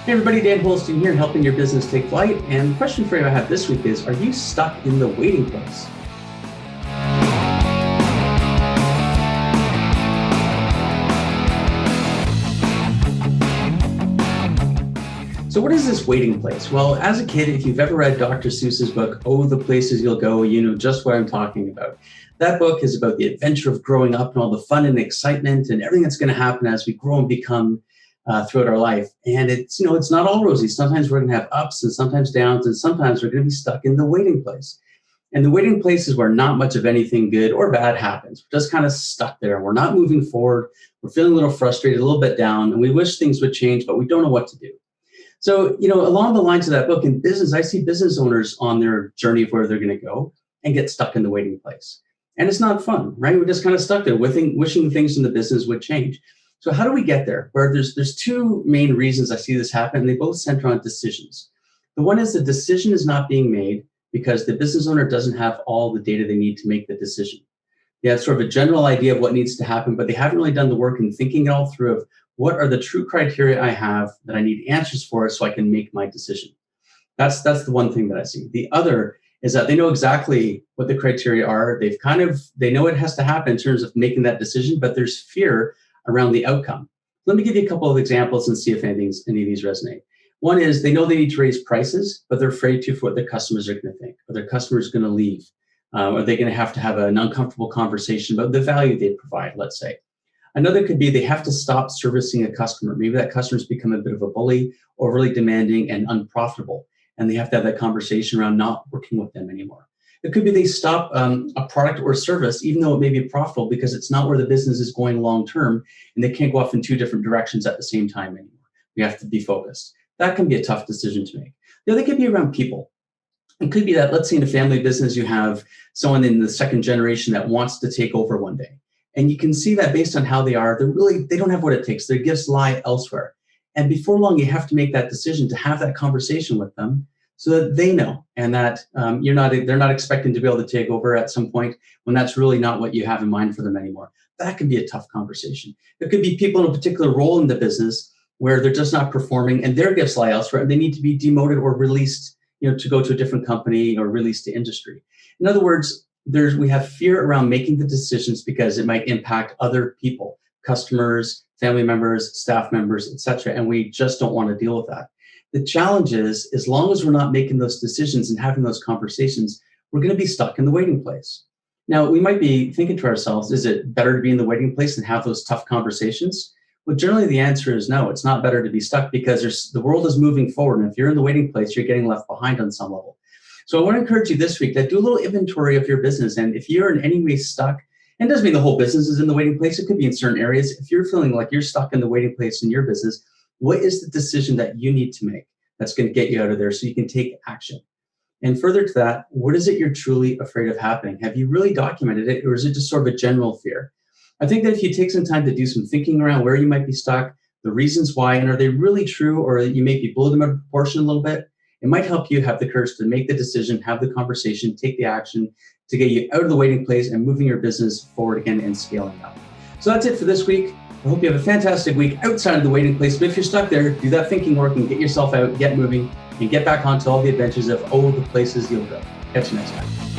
Hey everybody, Dan Holstein here, helping your business take flight. And the question for you I have this week is, are you stuck in the waiting place? So what is this waiting place? Well, as a kid, if you've ever read Dr. Seuss's book, Oh, the Places You'll Go, you know just what I'm talking about. That book is about the adventure of growing up and all the fun and excitement and everything that's going to happen as we grow and become throughout our life. And it's not all rosy. Sometimes we're going to have ups and sometimes downs, and sometimes we're going to be stuck in the waiting place. And the waiting place is where not much of anything good or bad happens. We're just kind of stuck there. We're not moving forward. We're feeling a little frustrated, a little bit down, and we wish things would change, but we don't know what to do. So, along the lines of that book in business, I see business owners on their journey of where they're going to go and get stuck in the waiting place. And it's not fun, right? We're just kind of stuck there wishing things in the business would change. So how do we get there? Where there's two main reasons I see this happen, and they both center on decisions. The one is the decision is not being made because the business owner doesn't have all the data they need to make the decision. They have sort of a general idea of what needs to happen, but they haven't really done the work in thinking it all through of what are the true criteria I have that I need answers for so I can make my decision. That's the one thing that I see. The other is that they know exactly what the criteria are. They know it has to happen in terms of making that decision, but there's fear around the outcome. Let me give you a couple of examples and see if any of these resonate. One is they know they need to raise prices, but they're afraid to for what their customers are going to think. Are their customers going to leave? Are they going to have an uncomfortable conversation about the value they provide, let's say? Another could be they have to stop servicing a customer. Maybe that customer's become a bit of a bully, overly demanding and unprofitable, and they have to have that conversation around not working with them anymore. It could be they stop a product or service, even though it may be profitable, because it's not where the business is going long term, and they can't go off in two different directions at the same time anymore. We have to be focused. That can be a tough decision to make. The other could be around people. It could be that, let's say in a family business, you have someone in the second generation that wants to take over one day. And you can see that based on how they are, they don't have what it takes. Their gifts lie elsewhere. And before long, you have to make that decision to have that conversation with them so that they know, and that they're not expecting to be able to take over at some point when that's really not what you have in mind for them anymore. That can be a tough conversation. It could be people in a particular role in the business where they're just not performing and their gifts lie elsewhere and they need to be demoted or released, to go to a different company or released to industry. In other words, we have fear around making the decisions because it might impact other people, customers, family members, staff members, etc. And we just don't want to deal with that. The challenge is, as long as we're not making those decisions and having those conversations, we're going to be stuck in the waiting place. Now, we might be thinking to ourselves, is it better to be in the waiting place and have those tough conversations? Well, generally the answer is no. It's not better to be stuck because the world is moving forward. And if you're in the waiting place, you're getting left behind on some level. So I want to encourage you this week to do a little inventory of your business. And if you're in any way stuck, and it doesn't mean the whole business is in the waiting place, it could be in certain areas. If you're feeling like you're stuck in the waiting place in your business, what is the decision that you need to make that's going to get you out of there so you can take action? And further to that, what is it you're truly afraid of happening? Have you really documented it, or is it just sort of a general fear? I think that if you take some time to do some thinking around where you might be stuck, the reasons why, and are they really true, or you maybe blow them out of proportion a little bit, it might help you have the courage to make the decision, have the conversation, take the action to get you out of the waiting place and moving your business forward again and scaling up. So that's it for this week. I hope you have a fantastic week outside of the waiting place. But if you're stuck there, do that thinking work and get yourself out, get moving, and get back onto all the adventures of the places you'll go. Catch you next time.